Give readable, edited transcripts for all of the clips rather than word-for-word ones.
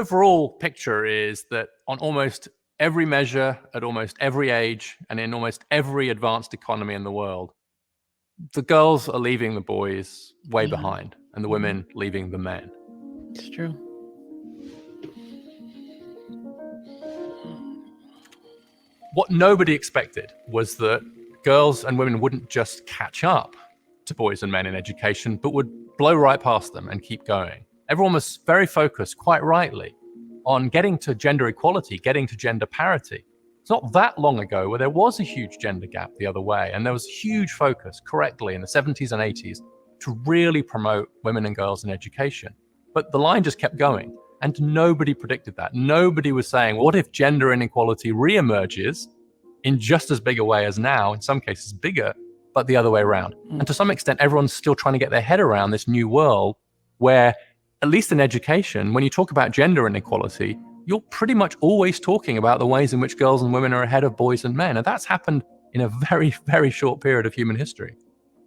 overall picture is that on almost every measure, at almost every age, and in almost every advanced economy in the world, the girls are leaving the boys way behind, and the women leaving the men. It's true. What nobody expected was that girls and women wouldn't just catch up to boys and men in education, but would blow right past them and keep going. Everyone was very focused, quite rightly, on getting to gender equality, getting to gender parity. It's not that long ago where there was a huge gender gap the other way, and there was huge focus, correctly, in the 70s and 80s to really promote women and girls in education. But the line just kept going, and nobody predicted that. Nobody was saying, what if gender inequality reemerges in just as big a way as now, in some cases bigger, but the other way around? And to some extent, everyone's still trying to get their head around this new world where, at least in education, when you talk about gender inequality, you're pretty much always talking about the ways in which girls and women are ahead of boys and men. And that's happened in a very, very short period of human history.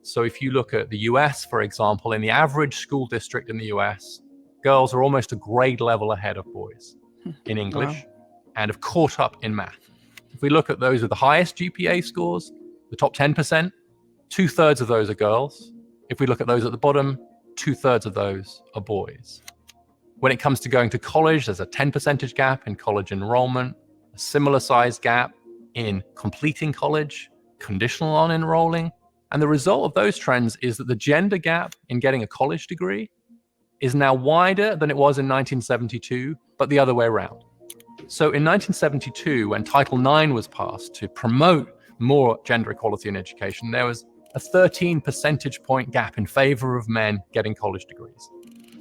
So if you look at the US, for example, in the average school district in the US, girls are almost a grade level ahead of boys in English and have caught up in math. If we look at those with the highest GPA scores, the top 10%, 2/3 of those are girls. If we look at those at the bottom, 2/3 of those are boys. When it comes to going to college, there's a 10 percentage gap in college enrollment, a similar size gap in completing college, conditional on enrolling. And the result of those trends is that the gender gap in getting a college degree is now wider than it was in 1972, but the other way around. So in 1972, when Title IX was passed to promote more gender equality in education, there was a 13 percentage point gap in favor of men getting college degrees.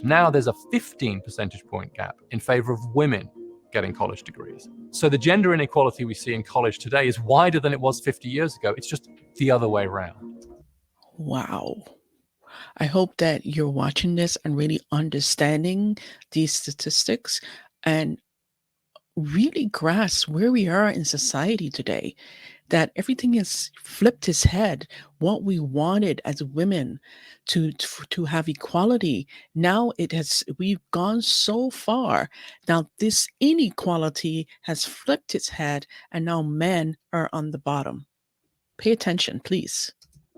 Now there's a 15 percentage point gap in favor of women getting college degrees. So the gender inequality we see in college today is wider than it was 50 years ago. It's just the other way around. Wow. I hope that you're watching this and really understanding these statistics and really grasp where we are in society today, that everything has flipped its head. What we wanted as women to have equality, now we've gone so far. Now this inequality has flipped its head, and now men are on the bottom. Pay attention, please.